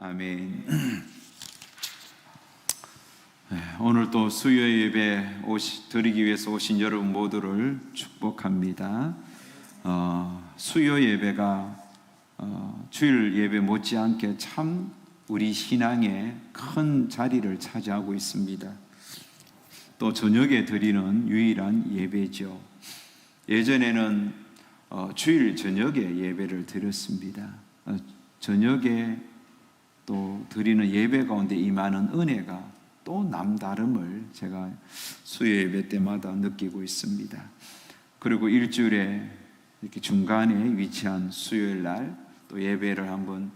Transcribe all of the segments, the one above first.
아멘. 오늘 또 수요 예배 드리기 위해서 오신 여러분 모두를 축복합니다. 수요 예배가 주일 예배 못지않게 참 우리 신앙에 큰 자리를 차지하고 있습니다. 또 저녁에 드리는 유일한 예배죠. 예전에는 주일 저녁에 예배를 드렸습니다. 저녁에 또 드리는 예배 가운데 임하는 은혜가 또 남다름을 제가 수요 예배 때마다 느끼고 있습니다. 그리고 일주일에 이렇게 중간에 위치한 수요일 날 또 예배를 한번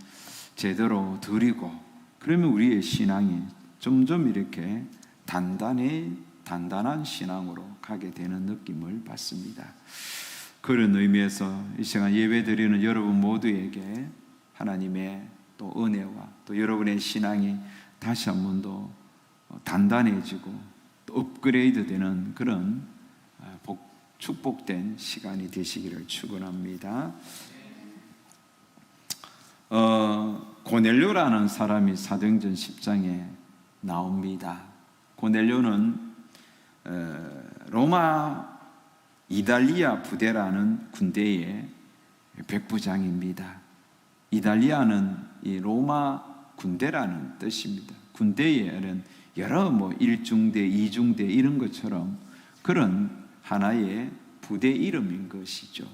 제대로 드리고, 그러면 우리의 신앙이 점점 이렇게 단단한 신앙으로 가게 되는 느낌을 받습니다. 그런 의미에서 이 시간 예배 드리는 여러분 모두에게 하나님의 또 은혜와 또 여러분의 신앙이 다시 한 번 더 단단해지고 또 업그레이드 되는 그런 축복된 시간이 되시기를 축원합니다. 고넬료라는 사람이 사도행전 10장에 나옵니다. 고넬료는 로마 이달리아 부대라는 군대의 백부장입니다. 이달리아는 이 로마 군대라는 뜻입니다. 군대에는 여러 1중대, 2중대 이런 것처럼 그런 하나의 부대 이름인 것이죠.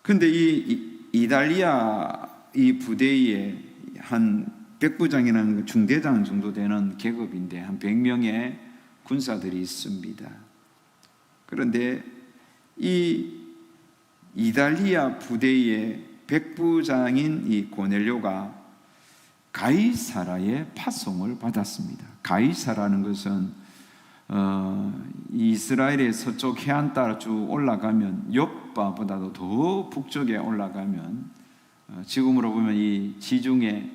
근데 이 이달리아 이 부대의 한 백부장이라는 중대장 정도 되는 계급인데 한 100명의 군사들이 있습니다. 그런데 이 이달리아 부대의 백부장인 이 고넬료가 가이사라의 파송을 받았습니다. 가이사라는 것은 이스라엘의 서쪽 해안 따라 쭉 올라가면 욥바보다도 더 북쪽에 올라가면 지금으로 보면 이 지중해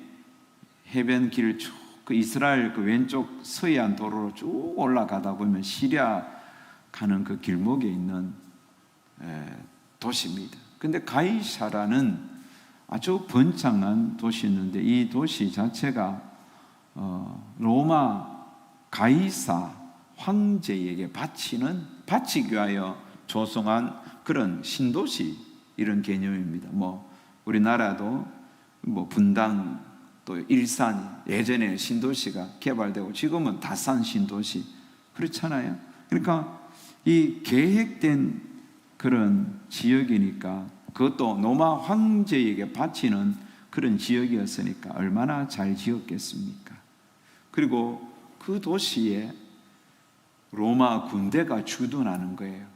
해변길을 쭉 그 이스라엘 그 왼쪽 서해안 도로로 쭉 올라가다 보면 시리아 가는 그 길목에 있는 도시입니다. 근데 가이사라는 아주 번창한 도시였는데 이 도시 자체가 로마 가이사 황제에게 바치기 위하여 조성한 그런 신도시 이런 개념입니다. 우리나라도 분당 또 일산 예전에 신도시가 개발되고 지금은 다산 신도시 그렇잖아요. 그러니까 이 계획된 그런 지역이니까 그것도 로마 황제에게 바치는 그런 지역이었으니까 얼마나 잘 지었겠습니까? 그리고 그 도시에 로마 군대가 주둔하는 거예요.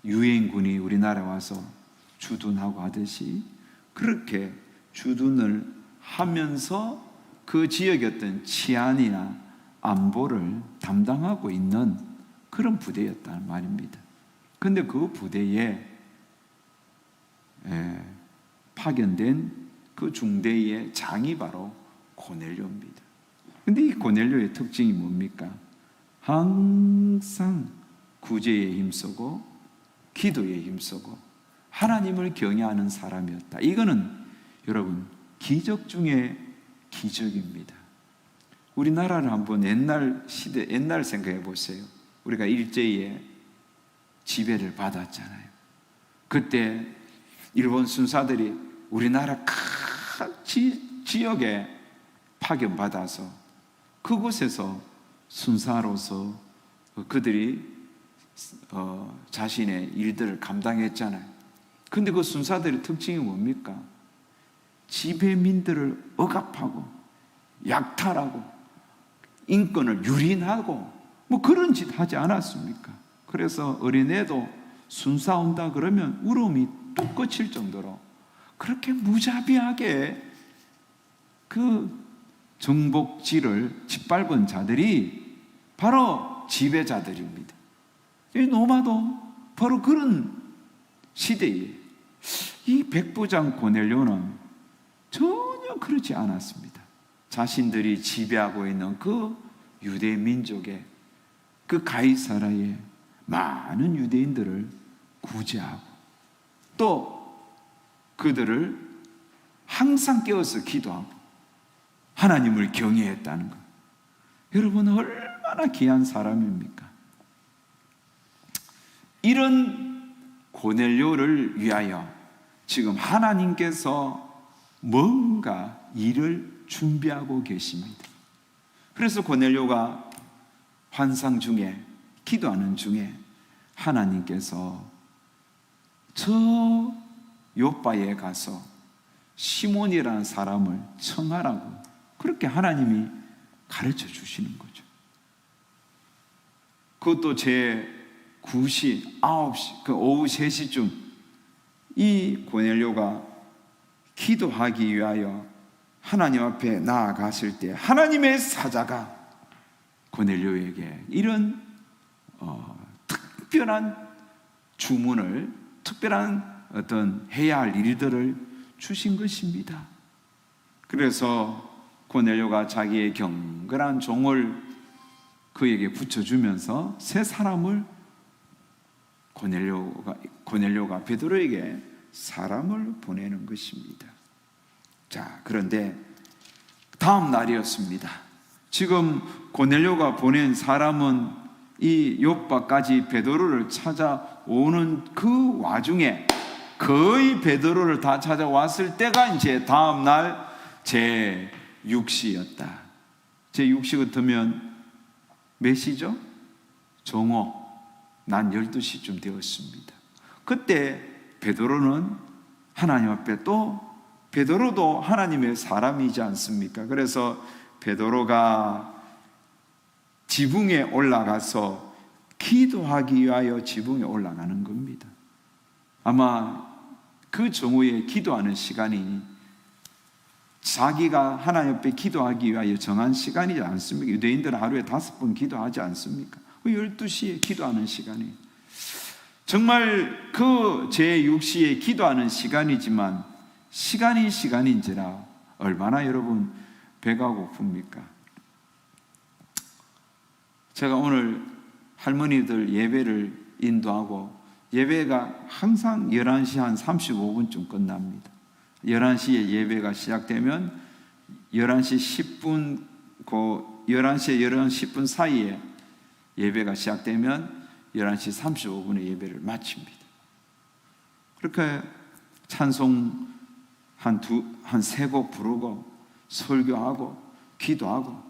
유엔군이 우리나라에 와서 주둔하고 하듯이 그렇게 주둔을 하면서 그 지역의 어떤 치안이나 안보를 담당하고 있는 그런 부대였다는 말입니다. 그런데 그 부대에 파견된 그 중대의 장이 바로 고넬료입니다. 그런데 이 고넬료의 특징이 뭡니까? 항상 구제에 힘쓰고 기도에 힘쓰고 하나님을 경외하는 사람이었다. 이거는 여러분 기적 중에 기적입니다. 우리나라를 한번 옛날 생각해 보세요. 우리가 일제에 지배를 받았잖아요. 그때 일본 순사들이 우리나라 큰 지역에 파견받아서 그곳에서 순사로서 그들이 자신의 일들을 감당했잖아요. 근데 그 순사들의 특징이 뭡니까? 지배민들을 억압하고 약탈하고 인권을 유린하고 그런 짓 하지 않았습니까? 그래서 어린애도 순사 온다 그러면 울음이 뚝 꺼칠 정도로 그렇게 무자비하게 그 정복지를 짓밟은 자들이 바로 지배자들입니다. 이 로마도 바로 그런 시대에 이 백부장 고넬료는 전혀 그렇지 않았습니다. 자신들이 지배하고 있는 그 유대 민족의 그 가이사라의 많은 유대인들을 구제하고 또 그들을 항상 깨워서 기도하고 하나님을 경외했다는 것. 여러분 얼마나 귀한 사람입니까? 이런 고넬료를 위하여 지금 하나님께서 뭔가 일을 준비하고 계십니다. 그래서 고넬료가 환상 중에, 기도하는 중에 하나님께서 저 요바에 가서 시몬이라는 사람을 청하라고 그렇게 하나님이 가르쳐 주시는 거죠. 그것도 제 9시, 9시, 오후 3시쯤 이 고넬료가 기도하기 위하여 하나님 앞에 나아갔을 때 하나님의 사자가 고넬료에게 이런 특별한 주문을, 특별한 어떤 해야 할 일들을 주신 것입니다. 그래서 고넬료가 자기의 경건한 종을 그에게 붙여주면서 세 사람을 고넬료가 베드로에게 사람을 보내는 것입니다. 자, 그런데 다음 날이었습니다. 지금 고넬료가 보낸 사람은 이 요바까지 베드로를 찾아오는 그 와중에 거의 베드로를 다 찾아왔을 때가 이제 다음 날 제6시였다. 제6시 같으면 몇 시죠? 정오 난 12시쯤 되었습니다. 그때 베드로는 하나님 앞에 또 베드로도 하나님의 사람이지 않습니까? 그래서 베드로가 지붕에 올라가서 기도하기 위하여 지붕에 올라가는 겁니다. 아마 그 정오에 기도하는 시간이 자기가 하나님 앞에 기도하기 위하여 정한 시간이지 않습니까? 유대인들은 하루에 5번 기도하지 않습니까? 12시에 기도하는 시간이 정말 그 제6시에 기도하는 시간이지만 시간이 시간인지라 얼마나 여러분 배가 고픕니까? 제가 오늘 할머니들 예배를 인도하고 예배가 항상 11시 한 35분쯤 끝납니다. 11시에 예배가 시작되면 11시 10분, 11시에 11시 10분 사이에 예배가 시작되면 11시 35분에 예배를 마칩니다. 그렇게 찬송 한 3곡 부르고 설교하고 기도하고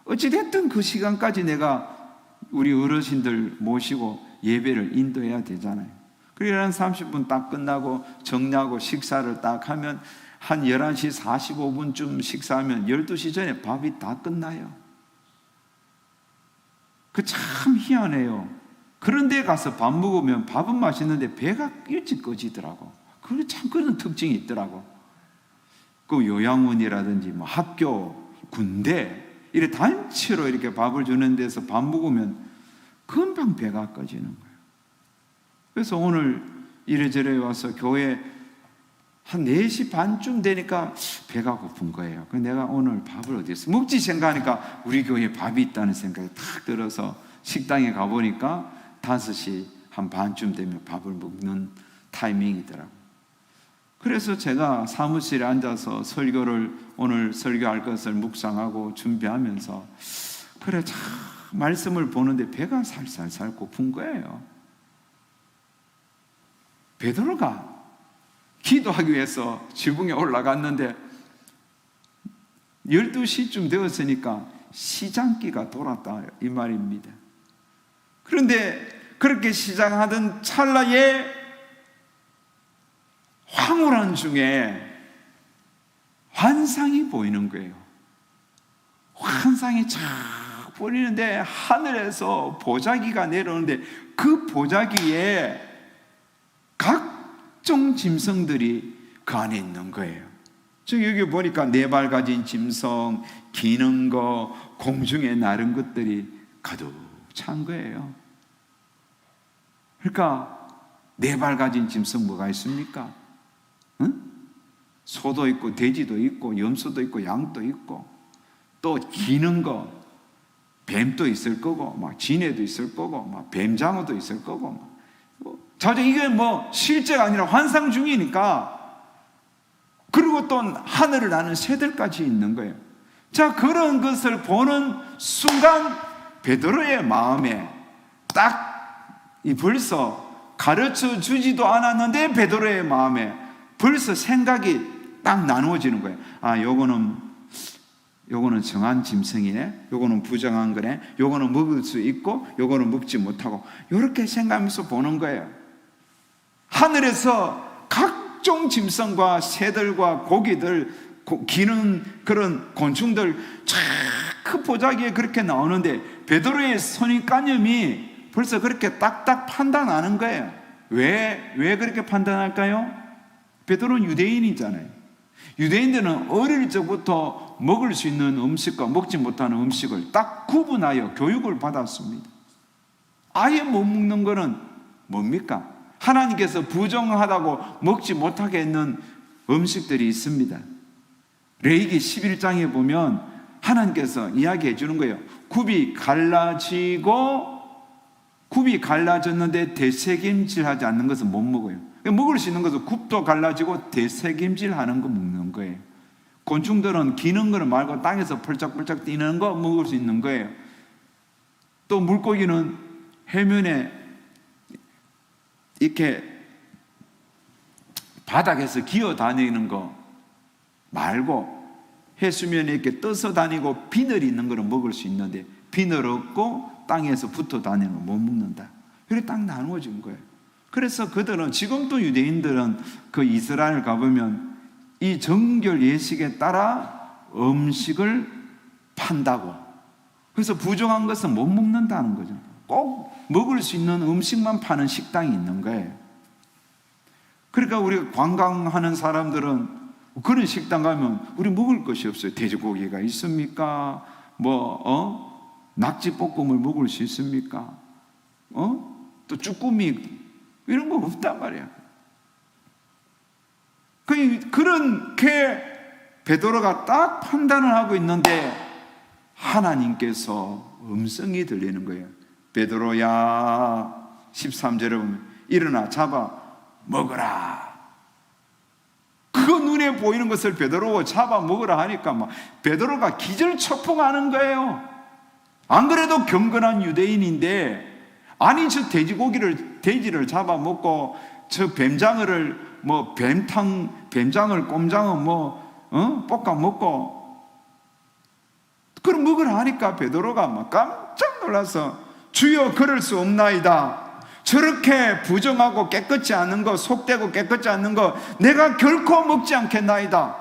어찌됐든 그 시간까지 내가 우리 어르신들 모시고 예배를 인도해야 되잖아요. 그리고 30분 딱 끝나고 정리하고 식사를 딱 하면 한 11시 45분쯤 식사하면 12시 전에 밥이 다 끝나요. 그 참 희한해요. 그런 데 가서 밥 먹으면 밥은 맛있는데 배가 일찍 꺼지더라고. 그게 참 그런 특징이 있더라고. 그 요양원이라든지 뭐 학교, 군대 이렇게 단체로 이렇게 밥을 주는 데서 밥 먹으면 금방 배가 꺼지는 거예요. 그래서 오늘 이래저래 와서 교회 한 4시 반쯤 되니까 배가 고픈 거예요. 그래서 내가 오늘 밥을 어디서 먹지 생각하니까 우리 교회에 밥이 있다는 생각이 탁 들어서 식당에 가보니까 5시 한 반쯤 되면 밥을 먹는 타이밍이더라고요. 그래서 제가 사무실에 앉아서 오늘 설교할 것을 묵상하고 준비하면서 그래 참 말씀을 보는데 배가 살살살 고픈 거예요. 베드로가 기도하기 위해서 지붕에 올라갔는데 12시쯤 되었으니까 시장기가 돌았다 이 말입니다. 그런데 그렇게 시작하던 찰나에 황홀한 중에 환상이 보이는 거예요. 환상이 쫙 보이는데 하늘에서 보자기가 내려오는데 그 보자기에 각종 짐승들이 그 안에 있는 거예요. 즉 여기 보니까 4발 가진 짐승, 기는 거, 공중에 나른 것들이 가득 찬 거예요. 그러니까 4발 가진 짐승 뭐가 있습니까? 응? 소도 있고 돼지도 있고 염소도 있고 양도 있고 또 기는 거 뱀도 있을 거고 막 진해도 있을 거고 막 뱀장어도 있을 거고 자주 이게 뭐 실제가 아니라 환상 중이니까 그리고 또 하늘을 나는 새들까지 있는 거예요. 자, 그런 것을 보는 순간 베드로의 마음에 벌써 가르쳐 주지도 않았는데 베드로의 마음에 벌써 생각이 딱 나누어지는 거예요. 아, 요거는 정한 짐승이네, 요거는 부정한 거네, 요거는 먹을 수 있고 요거는 먹지 못하고, 이렇게 생각하면서 보는 거예요. 하늘에서 각종 짐승과 새들과 고기들, 기는 그런 곤충들 쫙 보자기에 그렇게 나오는데 베드로의 선입관념이 벌써 그렇게 딱딱 판단하는 거예요. 왜 그렇게 판단할까요? 베드로는 유대인이잖아요. 유대인들은 어릴 적부터 먹을 수 있는 음식과 먹지 못하는 음식을 딱 구분하여 교육을 받았습니다. 아예 못 먹는 거는 뭡니까? 하나님께서 부정하다고 먹지 못하게 했는 음식들이 있습니다. 레위기 11장에 보면 하나님께서 이야기해 주는 거예요. 굽이 갈라졌는데 되새김질하지 않는 것은 못 먹어요. 먹을 수 있는 것은 굽도 갈라지고 되새김질하는 거 먹는 거예요. 곤충들은 기는 거는 말고 땅에서 펄짝펄짝 뛰는 거 먹을 수 있는 거예요. 또 물고기는 해면에 이렇게 바닥에서 기어다니는 거 말고 해수면에 이렇게 떠서 다니고 비늘이 있는 거는 먹을 수 있는데 비늘 없고 땅에서 붙어 다니는 거 못 먹는다. 이렇게 딱 나누어진 거예요. 그래서 그들은, 지금도 유대인들은 그 이스라엘 가보면 이 정결 예식에 따라 음식을 판다고. 그래서 부정한 것은 못 먹는다는 거죠. 꼭 먹을 수 있는 음식만 파는 식당이 있는 거예요. 그러니까 우리 관광하는 사람들은 그런 식당 가면 우리 먹을 것이 없어요. 돼지고기가 있습니까? 낙지볶음을 먹을 수 있습니까? 또 쭈꾸미 이런 거 없단 말이야. 그렇게 베드로가 딱 판단을 하고 있는데 하나님께서 음성이 들리는 거예요. 베드로야, 13절에 보면 일어나 잡아 먹어라. 그 눈에 보이는 것을 베드로가 잡아 먹으라 하니까 막 베드로가 기절초풍하는 거예요. 안 그래도 경건한 유대인인데, 아니 저 돼지를 잡아 먹고 저 뱀장어를 뱀장어를 꼼장어 볶아 먹고 그걸 먹으라 하니까 베드로가 막 깜짝 놀라서 주여 그럴 수 없나이다. 저렇게 부정하고 깨끗지 않은 거, 속되고 깨끗지 않는 거 내가 결코 먹지 않겠나이다.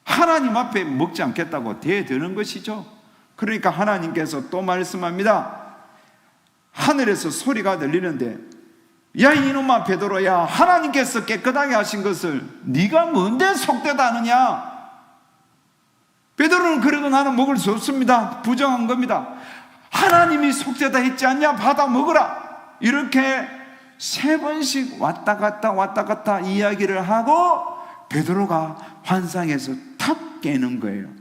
하나님 앞에 먹지 않겠다고 대드는 것이죠. 그러니까 하나님께서 또 말씀합니다. 하늘에서 소리가 들리는데, 야 이놈아 베드로야, 하나님께서 깨끗하게 하신 것을 네가 뭔데 속되다 하느냐. 베드로는 그래도 나는 먹을 수 없습니다. 부정한 겁니다. 하나님이 속되다 했지 않냐, 받아 먹으라. 이렇게 3번씩 왔다 갔다 이야기를 하고 베드로가 환상에서 탁 깨는 거예요.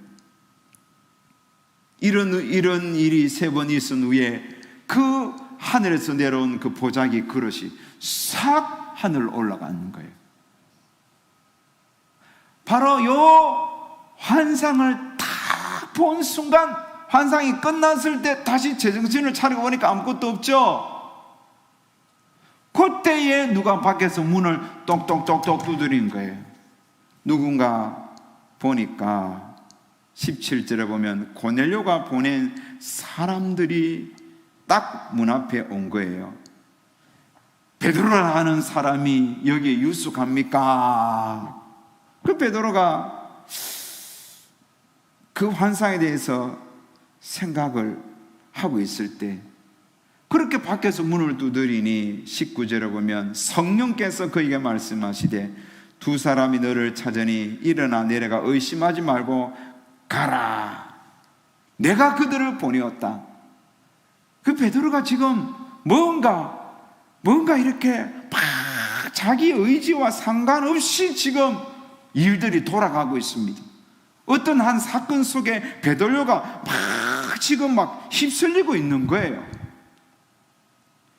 이런 일이 3번 있은 후에 그 하늘에서 내려온 그 보자기 그릇이 싹 하늘 올라가는 거예요. 바로 요 환상을 딱 본 순간, 환상이 끝났을 때 다시 제정신을 차리고 보니까 아무것도 없죠. 그때에 누가 밖에서 문을 똑똑똑똑 두드린 거예요. 누군가 보니까 17절에 보면 고넬료가 보낸 사람들이 딱 문 앞에 온 거예요. 베드로라 하는 사람이 여기에 유숙합니까? 그 베드로가 그 환상에 대해서 생각을 하고 있을 때 그렇게 밖에서 문을 두드리니 19절에 보면 성령께서 그에게 말씀하시되 2 사람이 너를 찾으니 일어나 내려가 의심하지 말고 가라. 내가 그들을 보내었다. 그 베드로가 지금 뭔가 이렇게 막 자기 의지와 상관없이 지금 일들이 돌아가고 있습니다. 어떤 한 사건 속에 베드로가 지금 휩쓸리고 있는 거예요.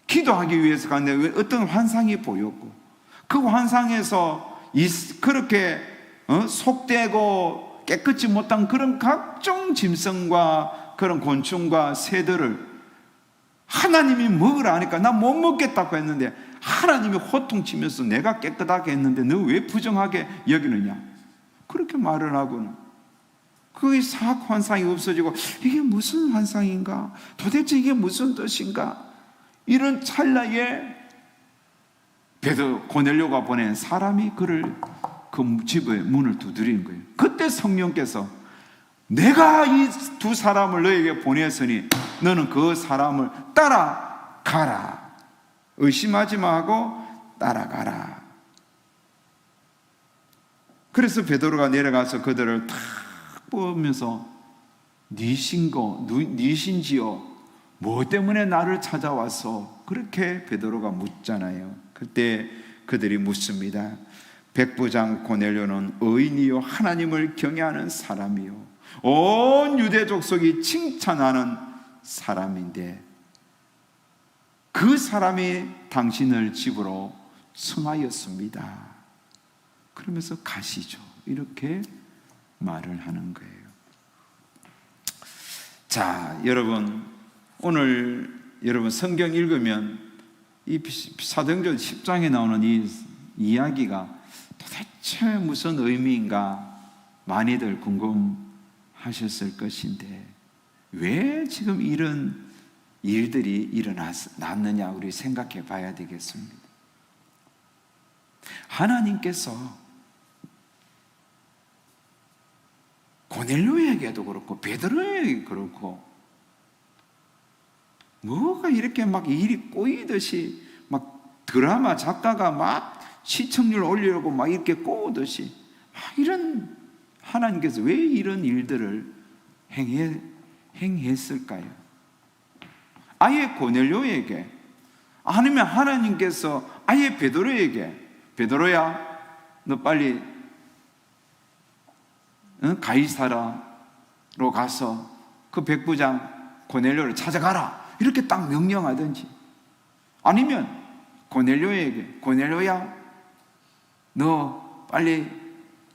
기도하기 위해서 갔는데 어떤 환상이 보였고, 그 환상에서 그렇게 속되고 깨끗이 못한 그런 각종 짐승과 그런 곤충과 새들을 하나님이 먹으라 하니까 나 못 먹겠다고 했는데, 하나님이 호통치면서 내가 깨끗하게 했는데 너 왜 부정하게 여기느냐, 그렇게 말을 하고는 그 사악 환상이 없어지고, 이게 무슨 환상인가, 도대체 이게 무슨 뜻인가, 이런 찰나에 고넬료가 보낸 사람이 그를 그 집의 문을 두드리는 거예요. 그때 성령께서 내가 이 두 사람을 너에게 보냈으니 너는 그 사람을 따라가라, 의심하지 말고 따라가라. 그래서 베드로가 내려가서 그들을 탁 보면서 니신지요, 뭐 때문에 나를 찾아왔어, 그렇게 베드로가 묻잖아요. 그때 그들이 묻습니다. 백부장 고넬료는 의인이요 하나님을 경외하는 사람이요 온 유대 족속이 칭찬하는 사람인데 그 사람이 당신을 집으로 청하였습니다. 그러면서 가시죠, 이렇게 말을 하는 거예요. 자, 여러분, 오늘 여러분 성경 읽으면 이 사도행전 10장에 나오는 이 이야기가 도대체 무슨 의미인가 많이들 궁금하셨을 것인데, 왜 지금 이런 일들이 일어났느냐 우리 생각해 봐야 되겠습니다. 하나님께서 고넬료에게도 그렇고 베드로에게도 그렇고 뭐가 이렇게 막 일이 꼬이듯이 막 드라마 작가가 막 시청률 올리려고 막 이렇게 꼬우듯이 막 이런, 하나님께서 왜 이런 일들을 행했을까요? 아예 고넬료에게, 아니면 하나님께서 아예 베드로에게, 베드로야 너 빨리 가이사라로 가서 그 백부장 고넬료를 찾아가라, 이렇게 딱 명령하든지, 아니면 고넬료에게 고넬료야 너 빨리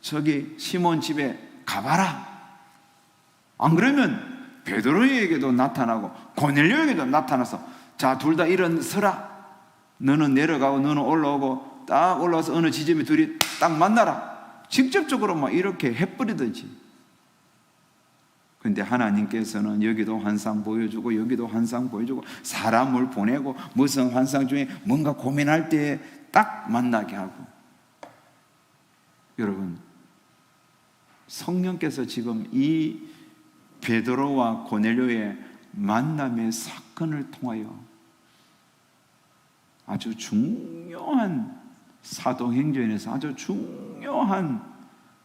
저기 시몬 집에 가봐라, 안 그러면 베드로에게도 나타나고 고넬료에게도 나타나서 자 둘 다 일어서라, 너는 내려가고 너는 올라오고 딱 올라와서 어느 지점에 둘이 딱 만나라, 직접적으로 막 이렇게 해버리든지. 근데 하나님께서는 여기도 환상 보여주고 여기도 환상 보여주고 사람을 보내고 무슨 환상 중에 뭔가 고민할 때 딱 만나게 하고. 여러분, 성령께서 지금 이 베드로와 고넬료의 만남의 사건을 통하여 아주 중요한, 사도행전에서 아주 중요한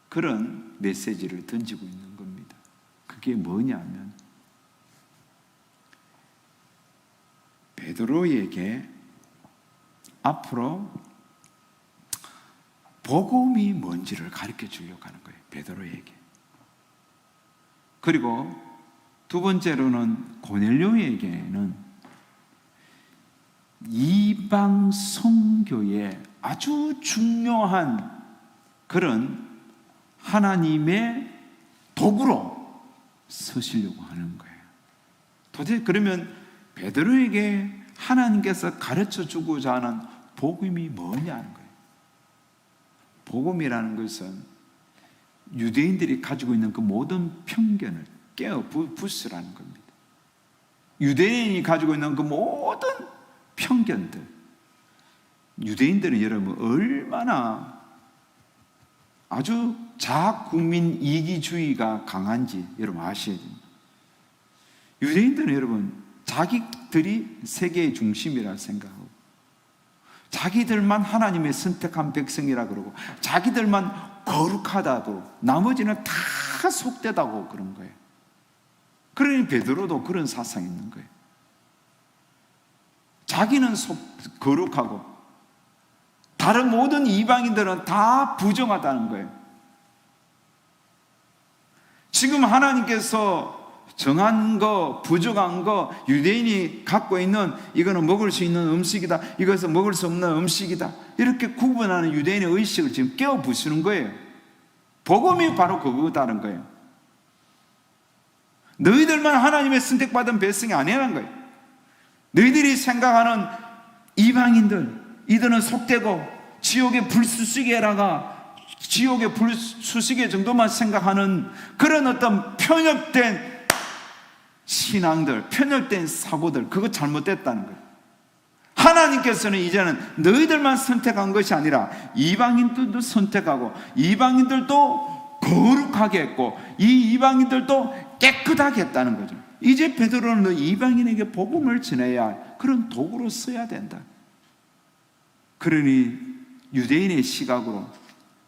그런 메시지를 던지고 있는 겁니다. 그게 뭐냐면 베드로에게 앞으로 복음이 뭔지를 가르쳐 주려고 하는 거예요, 베드로에게. 그리고 두 번째로는 고넬료에게는 이방 선교의 아주 중요한 그런 하나님의 도구로 서시려고 하는 거예요. 도대체 그러면 베드로에게 하나님께서 가르쳐 주고자 하는 복음이 뭐냐는 거예요. 복음이라는 것은 유대인들이 가지고 있는 그 모든 편견을 깨어 부수라는 겁니다. 유대인이 가지고 있는 그 모든 편견들, 유대인들은 여러분 얼마나 아주 자국민 이기주의가 강한지 여러분 아셔야 됩니다. 유대인들은 여러분 자기들이 세계의 중심이라 생각하고 자기들만 하나님의 선택한 백성이라 그러고 자기들만 거룩하다고 나머지는 다 속되다고 그런 거예요. 그러니 베드로도 그런 사상이 있는 거예요. 자기는 거룩하고 다른 모든 이방인들은 다 부정하다는 거예요. 지금 하나님께서 정한 거, 부족한 거, 유대인이 갖고 있는 이거는 먹을 수 있는 음식이다, 이것은 먹을 수 없는 음식이다, 이렇게 구분하는 유대인의 의식을 지금 깨어 부수는 거예요. 복음이 바로 그거다는 거예요. 너희들만 하나님의 선택받은 백성이 아니라는 거예요. 너희들이 생각하는 이방인들, 이들은 속되고 지옥의 불수시개라가 지옥의 불수시개 정도만 생각하는 그런 어떤 편협된 신앙들, 편협된 사고들, 그거 잘못됐다는 거예요. 하나님께서는 이제는 너희들만 선택한 것이 아니라 이방인들도 선택하고 이방인들도 거룩하게 했고 이 이방인들도 깨끗하게 했다는 거죠. 이제 베드로는 이방인에게 복음을 전해야 할 그런 도구로 써야 된다. 그러니 유대인의 시각으로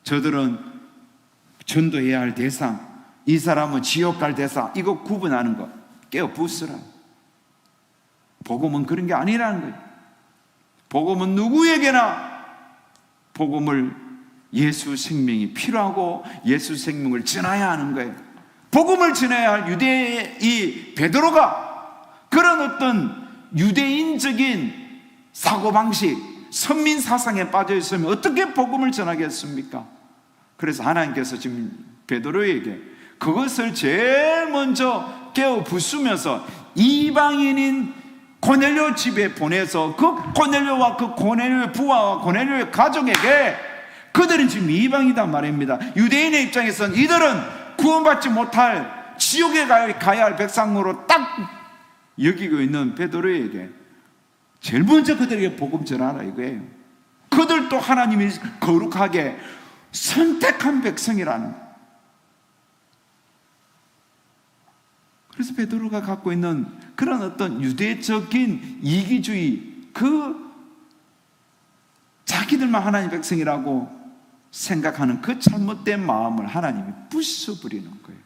저들은 전도해야 할 대상, 이 사람은 지옥 갈 대상, 이거 구분하는 거 깨어 부수라. 복음은 그런 게 아니라는 거예요. 복음은 누구에게나 복음을 예수 생명이 필요하고 예수 생명을 전해야 하는 거예요. 복음을 전해야 할 유대의 이 베드로가 그런 어떤 유대인적인 사고방식, 선민 사상에 빠져 있으면 어떻게 복음을 전하겠습니까? 그래서 하나님께서 지금 베드로에게 그것을 제일 먼저 깨어 부수면서 이방인인 고넬료 집에 보내서 그 고넬료와 그 고넬료의 부하와 고넬료의 가족에게 그들은 지금 이방이단 말입니다. 유대인의 입장에서는 이들은 구원받지 못할 지옥에 가야 할 백성으로 딱 여기고 있는 베드로에게 제일 먼저 그들에게 복음 전하라 이거예요. 그들도 하나님이 거룩하게 선택한 백성이라는 거예요. 그래서 베드로가 갖고 있는 그런 어떤 유대적인 이기주의, 그 자기들만 하나님 백성이라고 생각하는 그 잘못된 마음을 하나님이 부숴버리는 거예요.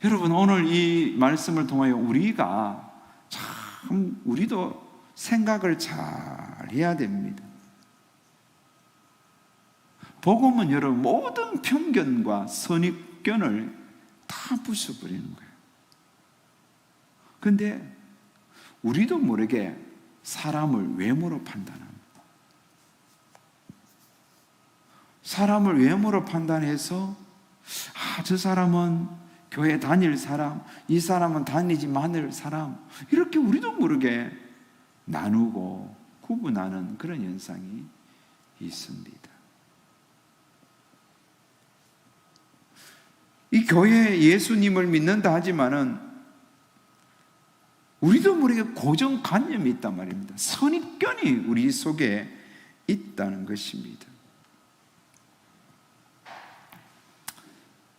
여러분, 오늘 이 말씀을 통하여 우리가 참 우리도 생각을 잘 해야 됩니다. 복음은 여러분 모든 편견과 선입견을 다 부숴버리는 거예요. 그런데 우리도 모르게 사람을 외모로 판단합니다. 사람을 외모로 판단해서 저 사람은 교회 다닐 사람, 이 사람은 다니지 않을 사람, 이렇게 우리도 모르게 나누고 구분하는 그런 현상이 있습니다. 이 교회에 예수님을 믿는다 하지만은 우리도 모르게 고정관념이 있단 말입니다. 선입견이 우리 속에 있다는 것입니다.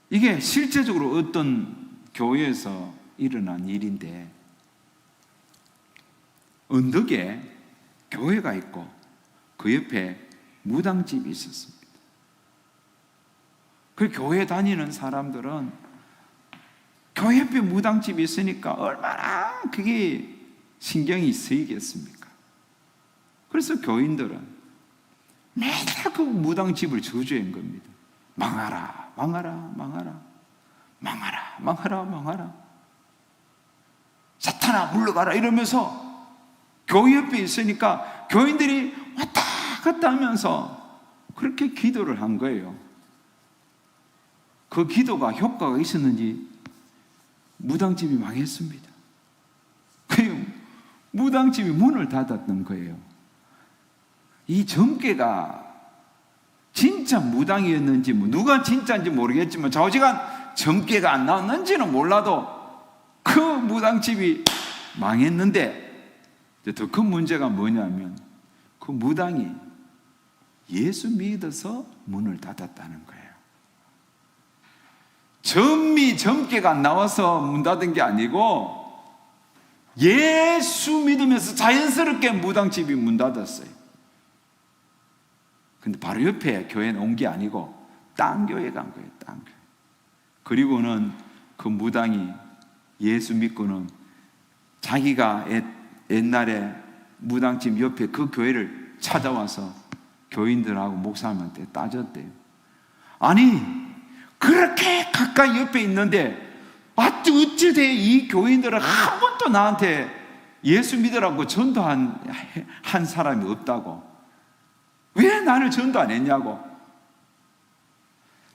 이게 실제적으로 어떤 교회에서 일어난 일인데, 언덕에 교회가 있고 그 옆에 무당집이 있었습니다. 그 교회 다니는 사람들은 교회 옆에 무당집이 있으니까 얼마나 그게 신경이 쓰이겠습니까? 그래서 교인들은 맨날 그 무당집을 저주한 겁니다. 망하라, 망하라, 망하라, 망하라, 망하라, 망하라, 사탄아 물러가라 이러면서 교회 옆에 있으니까 교인들이 왔다 갔다 하면서 그렇게 기도를 한 거예요. 그 기도가 효과가 있었는지 무당집이 망했습니다. 그 무당집이 문을 닫았던 거예요. 이 점괘가 진짜 무당이었는지 누가 진짜인지 모르겠지만 좌우지간 점괘가 안 나왔는지는 몰라도 그 무당집이 망했는데 더 큰 문제가 뭐냐면 그 무당이 예수 믿어서 문을 닫았다는 거예요. 점괘가 나와서 문 닫은 게 아니고 예수 믿으면서 자연스럽게 무당집이 문 닫았어요. 근데 바로 옆에 교회는 온 게 아니고 딴 교회 간 거예요. 딴 교회. 그리고는 그 무당이 예수 믿고는 자기가 옛날에 무당집 옆에 그 교회를 찾아와서 교인들하고 목사님한테 따졌대요. 아니 그렇게 가까이 옆에 있는데 어찌 돼 이 교인들은 한 번도 나한테 예수 믿으라고 전도한 사람이 없다고, 왜 나를 전도 안 했냐고.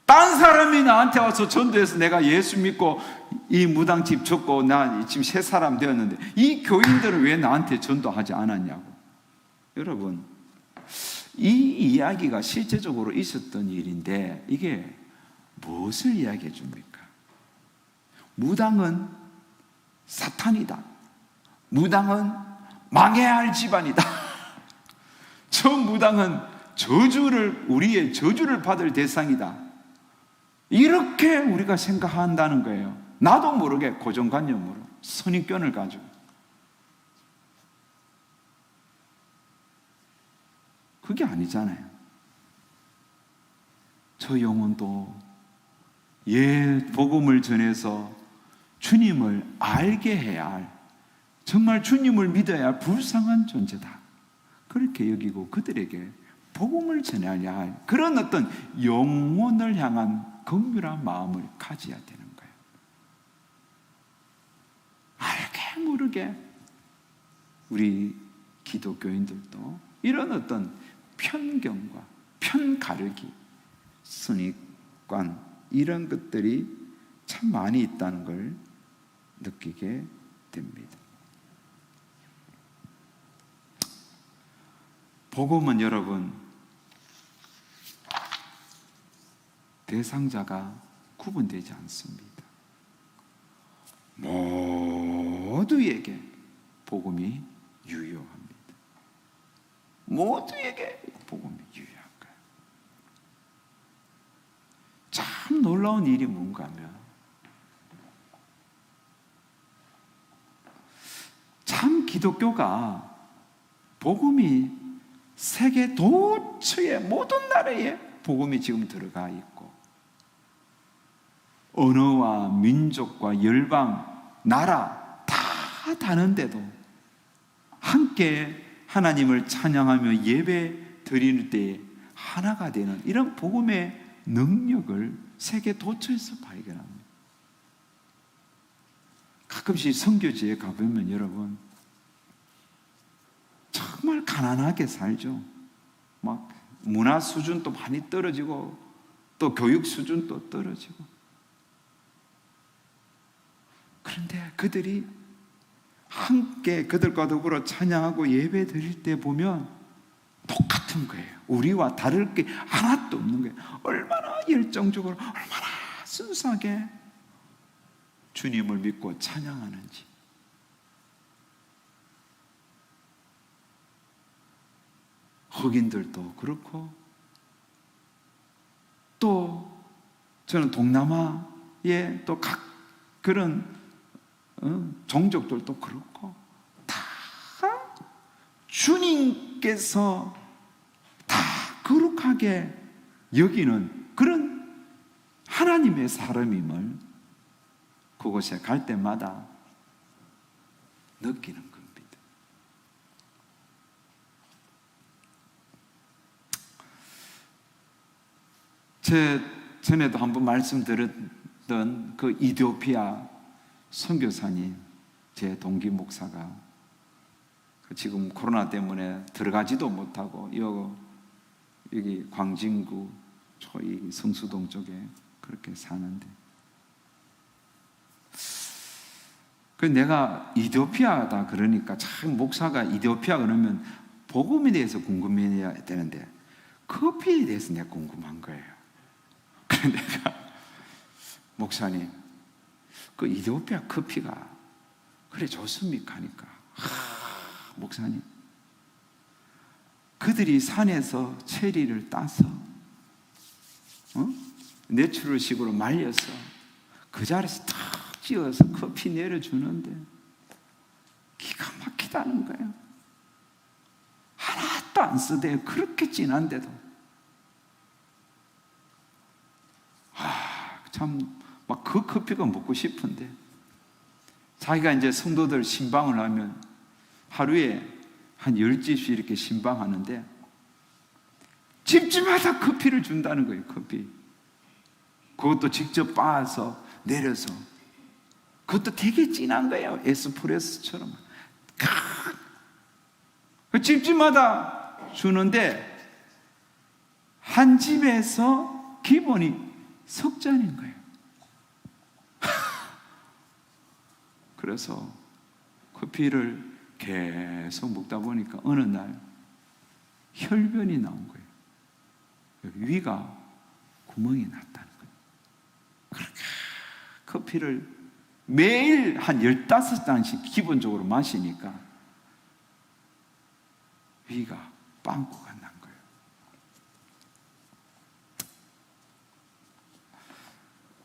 딴 사람이 나한테 와서 전도해서 내가 예수 믿고 이 무당집 줬고 나 지금 새 사람 되었는데 이 교인들은 왜 나한테 전도하지 않았냐고. 여러분, 이 이야기가 실제적으로 있었던 일인데 이게 무엇을 이야기해 줍니까? 무당은 사탄이다. 무당은 망해야 할 집안이다. 저 무당은 우리의 저주를 받을 대상이다. 이렇게 우리가 생각한다는 거예요. 나도 모르게 고정관념으로 선입견을 가지고. 그게 아니잖아요. 저 영혼도 복음을 전해서 주님을 알게 해야 할, 정말 주님을 믿어야 할 불쌍한 존재다. 그렇게 여기고 그들에게 복음을 전해야 할 그런 어떤 영혼을 향한 긍휼한 마음을 가져야 되는 거예요. 알게 모르게 우리 기독교인들도 이런 어떤 편견과 편가르기, 선입관 이런 것들이 참 많이 있다는 걸 느끼게 됩니다. 복음은 여러분 대상자가 구분되지 않습니다. 모두에게 복음이 유효합니다. 모두에게 복음이 유효한 거예요. 참 놀라운 일이 뭔가 하면 참 기독교가 복음이 세계 도처의 모든 나라에 복음이 지금 들어가 있고 언어와 민족과 열방, 나라 다 다른데도 함께 하나님을 찬양하며 예배 드리는 때에 하나가 되는 이런 복음의 능력을 세계 도처에서 발견합니다. 가끔씩 선교지에 가보면 여러분 정말 가난하게 살죠. 막 문화 수준도 많이 떨어지고 또 교육 수준도 떨어지고. 그런데 그들이 함께 그들과 더불어 찬양하고 예배 드릴 때 보면 똑같은 거예요. 우리와 다를 게 하나도 없는 거예요. 얼마나 열정적으로, 얼마나 순수하게 주님을 믿고 찬양하는지. 흑인들도 그렇고 또 저는 동남아의 또 각 그런 종족들도 그렇고 다 주님께서 다 거룩하게 여기는 그런 하나님의 사람임을 그곳에 갈 때마다 느끼는 겁니다. 제 전에도 한번 말씀드렸던 그 이디오피아 선교사님, 제 동기 목사가 지금 코로나 때문에 들어가지도 못하고 여기 광진구 초이 성수동 쪽에 그렇게 사는데, 그 내가 이디오피아다 그러니까 참 목사가 이디오피아 그러면 복음에 대해서 궁금해야 되는데 커피에 대해서 내가 궁금한 거예요. 그래서 내가 목사님, 그 이디오피아 커피가 그래 좋습니까? 하니까 목사님, 그들이 산에서 체리를 따서 내추럴식으로 말려서 그 자리에서 탁 찌어서 커피 내려주는데 기가 막히다는 거예요. 하나도 안 쓰대요. 그렇게 진한데도. 참 막 그 커피가 먹고 싶은데 자기가 이제 성도들 신방을 하면 하루에 한 10집씩 이렇게 신방하는데 집집마다 커피를 준다는 거예요. 커피. 그것도 직접 빻아서 내려서 그것도 되게 진한 거예요. 에스프레소처럼. 그 집집마다 주는데 한 집에서 기본이 석잔인 거예요. 그래서 커피를 계속 먹다 보니까 어느 날 혈변이 나온 거예요. 위가 구멍이 났다는 거예요. 그렇게 커피를 매일 한 15잔씩 기본적으로 마시니까 위가 빵꾸가 난 거예요.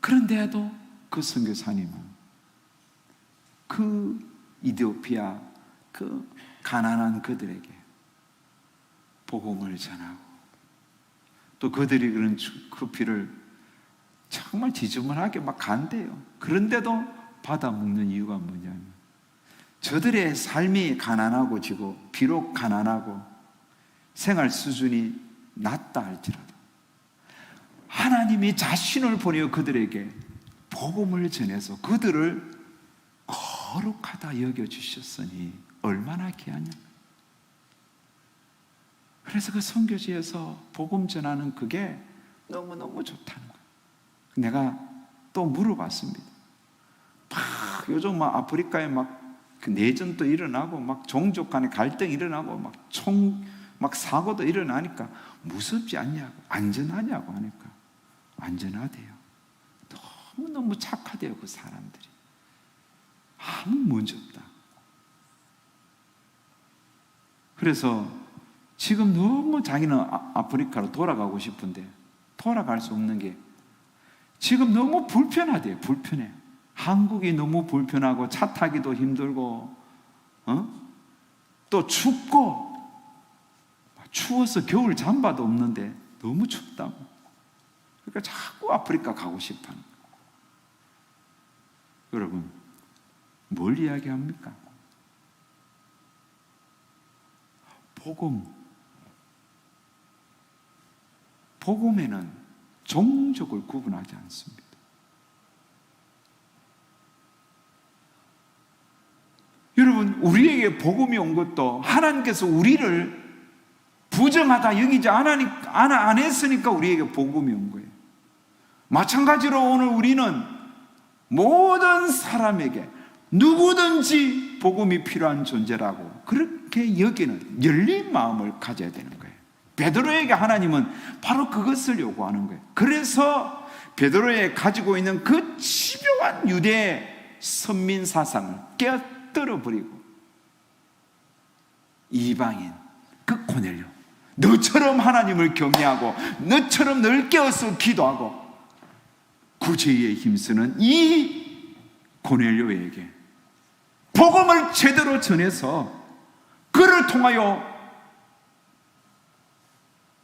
그런데도 그 선교사님은 그 이디오피아 그 가난한 그들에게 복음을 전하고 또 그들이 그런 커피를 정말 지저분하게 막 간대요. 그런데도 받아 먹는 이유가 뭐냐면 저들의 삶이 가난하고 지고 비록 가난하고 생활 수준이 낮다 할지라도 하나님이 자신을 보내어 그들에게 복음을 전해서 그들을 거룩하다 여겨주셨으니 얼마나 귀하냐. 그래서 그 선교지에서 복음 전하는 그게 너무너무 좋다는 거예요. 내가 또 물어봤습니다. 막 요즘 막 아프리카에 막 그 내전도 일어나고 막 종족 간의 갈등이 일어나고 막 사고도 일어나니까 무섭지 않냐고, 안전하냐고 하니까 안전하대요. 너무너무 착하대요, 그 사람들이. 아무 문제 없다. 그래서 지금 너무 자기는 아프리카로 돌아가고 싶은데 돌아갈 수 없는 게 지금 너무 불편하대요. 불편해. 한국이 너무 불편하고 차 타기도 힘들고 또 춥고 추워서 겨울 잠바도 없는데 너무 춥다고. 그러니까 자꾸 아프리카 가고 싶어하는 거예요. 여러분 뭘 이야기합니까? 복음에는 종족을 구분하지 않습니다. 여러분 우리에게 복음이 온 것도 하나님께서 우리를 부정하다 여기지 안 했으니까 우리에게 복음이 온 거예요. 마찬가지로 오늘 우리는 모든 사람에게 누구든지 복음이 필요한 존재라고 그렇게 여기는 열린 마음을 가져야 되는 거예요. 베드로에게 하나님은 바로 그것을 요구하는 거예요. 그래서 베드로에 가지고 있는 그 집요한 유대 선민 사상을 깨뜨려 버리고 이방인 그 고넬료, 너처럼 하나님을 경외하고 너처럼 늘 깨어서 기도하고 구제에 힘쓰는 이 고넬료에게 복음을 제대로 전해서 그를 통하여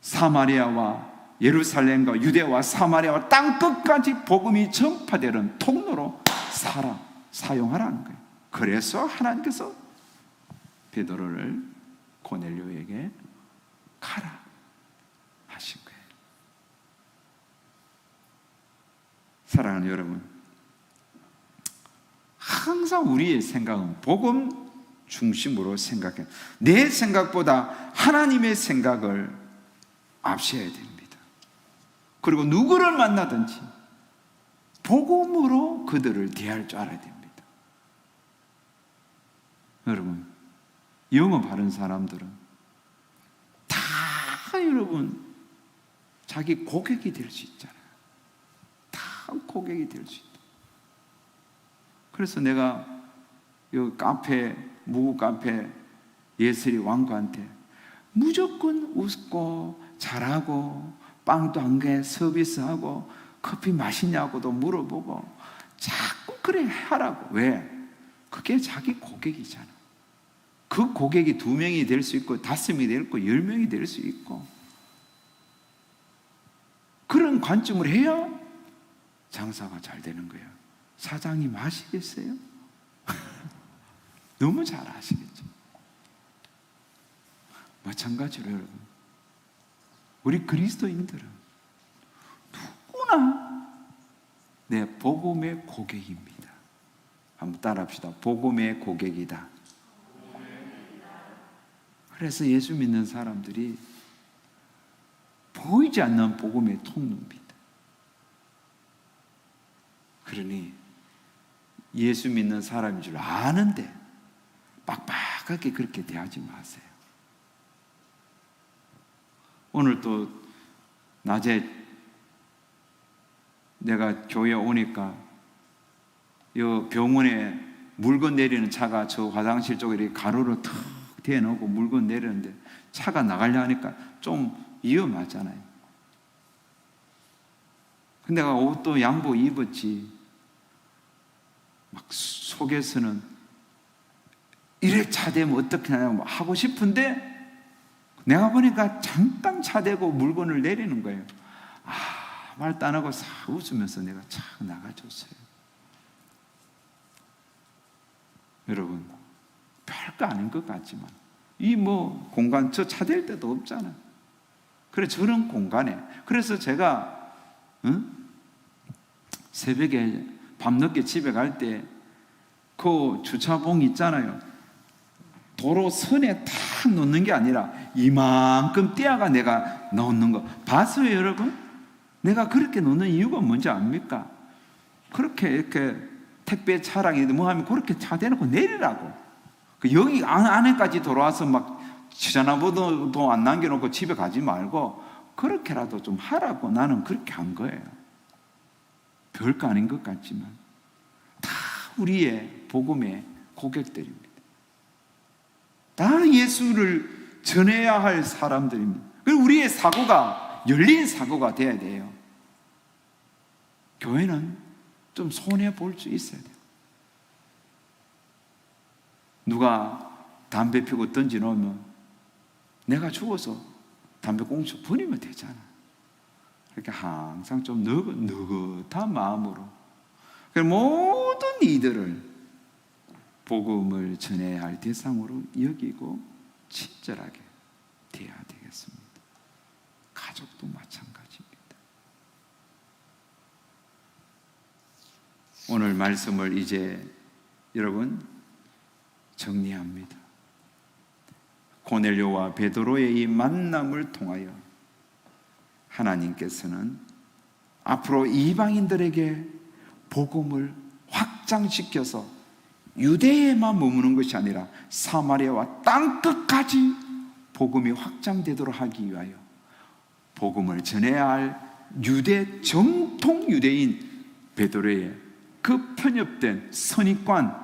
사마리아와 예루살렘과 유대와 사마리아와 땅끝까지 복음이 전파되는 통로로 사용하라는 거예요. 그래서 하나님께서 베드로를 고넬료에게 가라 하신 거예요. 사랑하는 여러분, 항상 우리의 생각은 복음 중심으로 생각해요. 내 생각보다 하나님의 생각을 앞세워야 됩니다. 그리고 누구를 만나든지 복음으로 그들을 대할 줄 알아야 됩니다. 여러분, 영업하는 사람들은 다 여러분 자기 고객이 될 수 있잖아요. 다 고객이 될 수 있다. 그래서 내가 이 카페, 무구 카페 예슬이 왕구한테 무조건 웃고 잘하고 빵도 한 개 서비스하고 커피 맛있냐고도 물어보고 자꾸 그래 하라고. 왜? 그게 자기 고객이잖아. 그 고객이 2명이 될 수 있고 5명이 될 수 있고 10명이 될 수 있고 그런 관점을 해야 장사가 잘 되는 거예요. 사장님 아시겠어요? 너무 잘 아시겠죠. 마찬가지로 여러분, 우리 그리스도인들은 누구나 내 복음의 고객입니다. 한번 따라합시다. 복음의 고객이다. 그래서 예수 믿는 사람들이 보이지 않는 복음의 통로입니다. 그러니 예수 믿는 사람인 줄 아는데 빡빡하게 그렇게 대하지 마세요. 오늘 또 낮에 내가 교회에 오니까 이 병원에 물건 내리는 차가 저 화장실 쪽에 이렇게 가로로 턱 대놓고 물건 내리는데 차가 나가려 하니까 좀 위험하잖아요. 근데 내가 옷도 양복 입었지. 막 속에서는 이래 차대면 어떻게 하냐고 하고 싶은데 내가 보니까 잠깐 차대고 물건을 내리는 거예요. 말도 안 하고 싹 웃으면서 내가 착 나가줬어요. 여러분, 별거 아닌 것 같지만 이 뭐 공간 저 차댈 데도 없잖아. 그래 저런 공간에 그래서 제가 새벽에 밤늦게 집에 갈 때 그 주차봉 있잖아요. 도로 선에 탁 놓는 게 아니라 이만큼 떼어가 내가 놓는 거 봤어요, 여러분? 내가 그렇게 놓는 이유가 뭔지 압니까? 그렇게 이렇게 택배 차량이든 뭐 하면 그렇게 차 대놓고 내리라고. 여기 안에까지 돌아와서 막 전화번호도 안 남겨놓고 집에 가지 말고 그렇게라도 좀 하라고 나는 그렇게 한 거예요. 별거 아닌 것 같지만 다 우리의 복음의 고객들입니다. 다 예수를 전해야 할 사람들입니다. 그리고 우리의 사고가 열린 사고가 돼야 돼요. 교회는 좀 손해 볼 수 있어야 돼요. 누가 담배 피고 던져 놓으면 내가 죽어서 담배 꽁초 버리면 되잖아. 그렇게 항상 좀 느긋한 마음으로 모든 이들을 복음을 전해야 할 대상으로 여기고 친절하게 대해야 되겠습니다. 가족도 마찬가지입니다. 오늘 말씀을 이제 여러분 정리합니다. 고넬료와 베드로의 이 만남을 통하여 하나님께서는 앞으로 이방인들에게 복음을 확장시켜서 유대에만 머무는 것이 아니라 사마리아와 땅끝까지 복음이 확장되도록 하기 위하여 복음을 전해야 할 유대 정통 유대인 베드로의 그 편협된 선입관,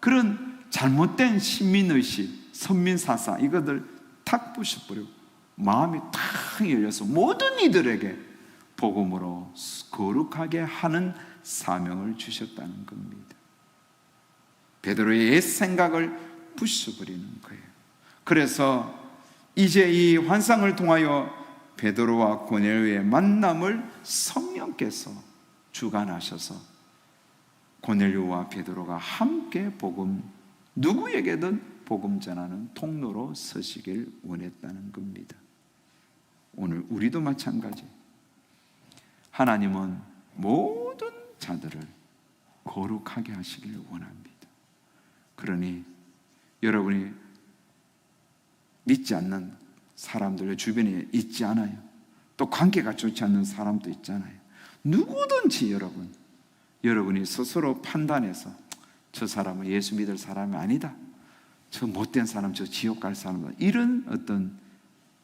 그런 잘못된 신민의식, 선민사상 이것들 탁 부셔버리고 마음이 탁 열려서 모든 이들에게 복음으로 거룩하게 하는 사명을 주셨다는 겁니다. 베드로의 옛 생각을 부숴버리는 거예요. 그래서 이제 이 환상을 통하여 베드로와 고넬료의 만남을 성령께서 주관하셔서 고넬료와 베드로가 함께 복음, 누구에게든 복음 전하는 통로로 서시길 원했다는 겁니다. 오늘 우리도 마찬가지. 하나님은 모든 자들을 거룩하게 하시길 원합니다. 그러니 여러분이 믿지 않는 사람들 주변에 있지 않아요? 또 관계가 좋지 않는 사람도 있잖아요. 누구든지 여러분이 스스로 판단해서 저 사람은 예수 믿을 사람이 아니다, 저 못된 사람, 저 지옥 갈 사람이다, 이런 어떤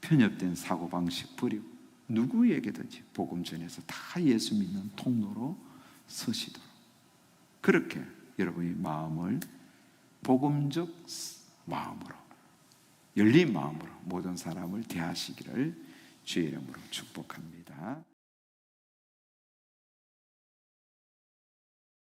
편협된 사고방식 버리고 누구에게든지 복음 전해서 다 예수 믿는 통로로 서시도록, 그렇게 여러분이 마음을 복음적 마음으로, 열린 마음으로 모든 사람을 대하시기를 주의 이름으로 축복합니다.